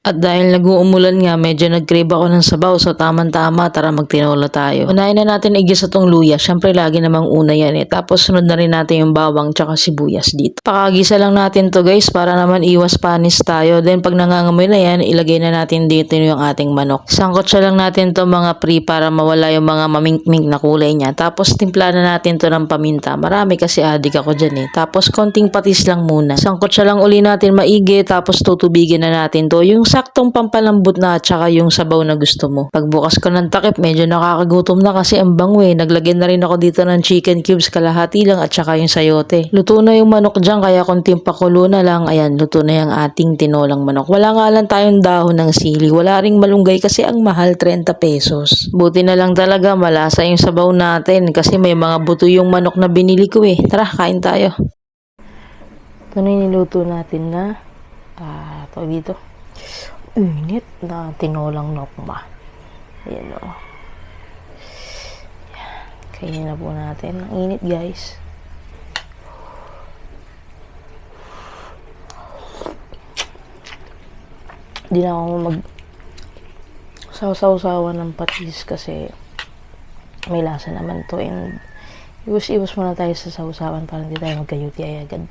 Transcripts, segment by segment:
At dahil nag-uumulan nga, medyo nag-crave ako ng sabaw. So tamang-tama, tara magtinola tayo. Unahin na natin igisa tong luya. Syempre lagi namang una yan eh. Tapos sunod na rin natin yung bawang tsaka sibuyas dito. Pakagisa lang natin to guys para naman iwas panis tayo. Then pag nangangamoy na yan, ilagay na natin dito yung ating manok. Sangkot siya lang natin to mga pre para mawala yung mga mamink-mink na kulay niya. Tapos timpla na natin to ng paminta. Marami kasi adik ako dyan eh. Tapos konting patis lang muna. Sangkot siya lang uli natin maigi. Tapos tutubigin na natin to. Yung saktong pampalambot na at saka yung sabaw na gusto mo. Pagbukas ko ng takip, medyo nakakagutom na kasi ang bango eh. Naglagay na rin ako dito ng chicken cubes, kalahati lang at saka yung sayote. Luto na yung manok dyan kaya konting pakulo na lang. Ayan, luto na yung ating tinolang manok. Wala nga lang tayong dahon ng sili. Wala ring malunggay kasi ang mahal, 30 pesos. Buti na lang talaga malasa yung sabaw natin kasi may mga buto yung manok na binili ko eh. Tara, kain tayo. Ito na yung niluto natin na ito dito. Init na tinolang nokma. Ayan o. Kainin na po natin. Ang init guys. Di na ako saw-saw-sawan ng patis kasi may lasa naman to and iwas-iwas muna tayo sa saw-sawan para hindi tayo magka-UTI ay agad.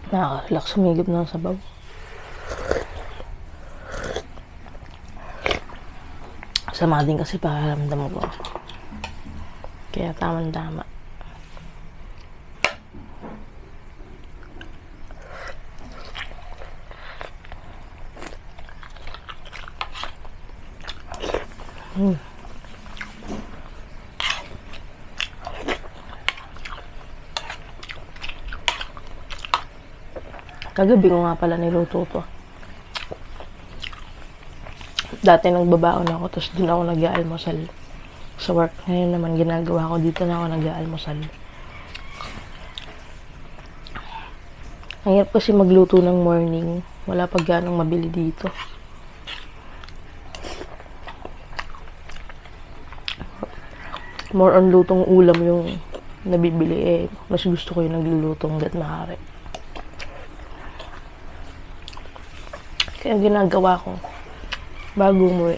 Nakaka-relax sumigip na sabaw. Sama din kasi pakiramdam ko. Kaya tamang-tama. Kagabi ko nga pala niluto to. Dati nagbabaon ako, tapos dun ako nag-aalmusal sa work. Ngayon naman ginagawa ko, dito na ako nag-aalmusal. Ang hirap kasi magluto ng morning. Wala pa ganong mabili dito. More on lutong ulam yung nabibili eh. Mas gusto ko yung naglulutong hanggat maaari. Kaya ginagawa ko, bago umuwi,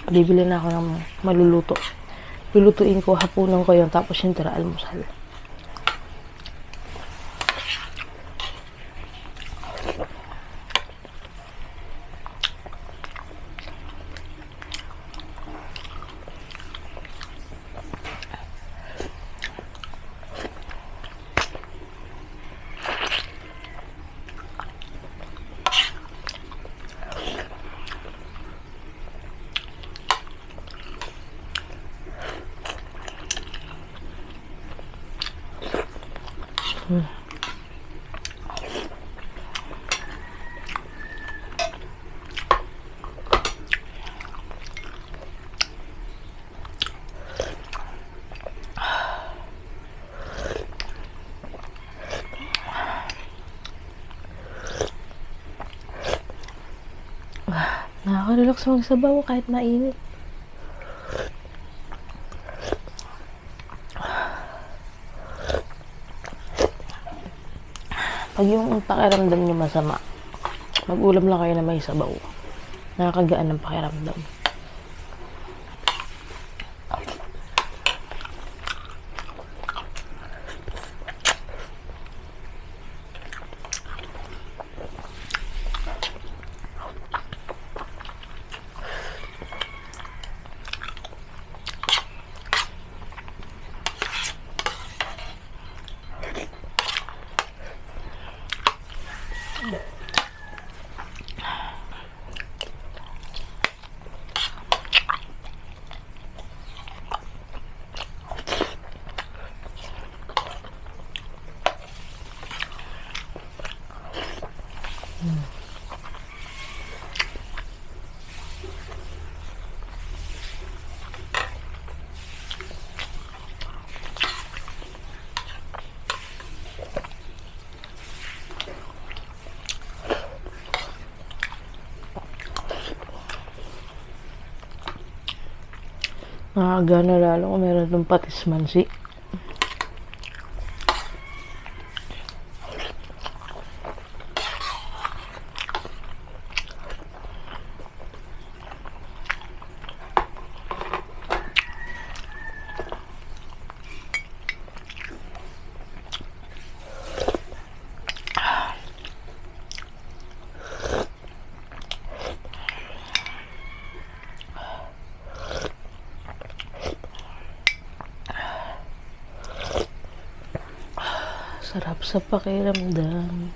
bibili na ako ng maluluto. Lulutuin ko, hapunan ko yun, tapos yung tira almusal. Nakaka-relax magsabaw kahit mainit. Pag yung pakiramdam nyo masama, mag-ulam lang kayo na may sabaw. Nakakagaan ng pakiramdam. Nakakagana lalo kung meron itong patis mansi. Sarap sa pakiramdam.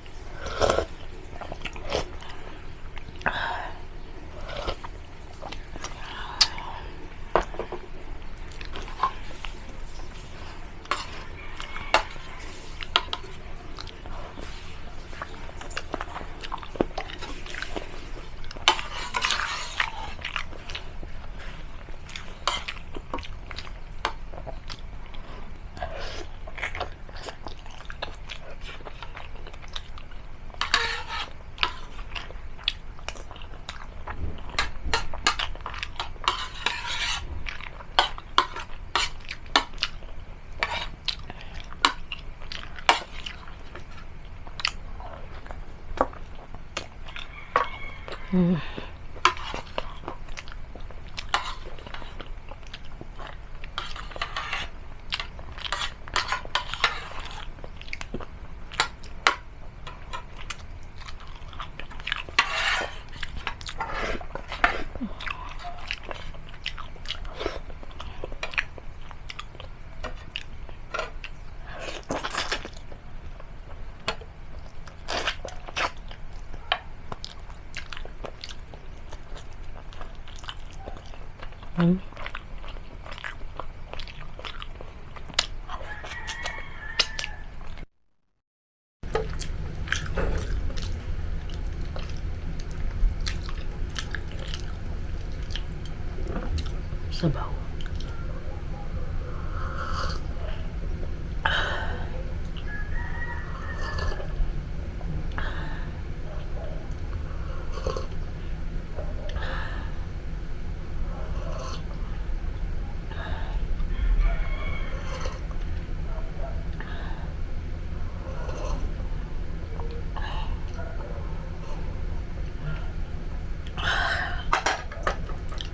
Sabaw.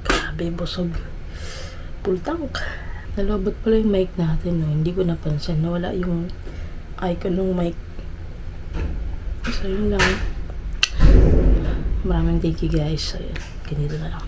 Grabe, busog. Full tank. Nalobot pala yung mic natin, no? Hindi ko napansin. Nawala yung icon ng mic. So, yun lang. Maraming thank you, guys. So, yun. Ganito na lang.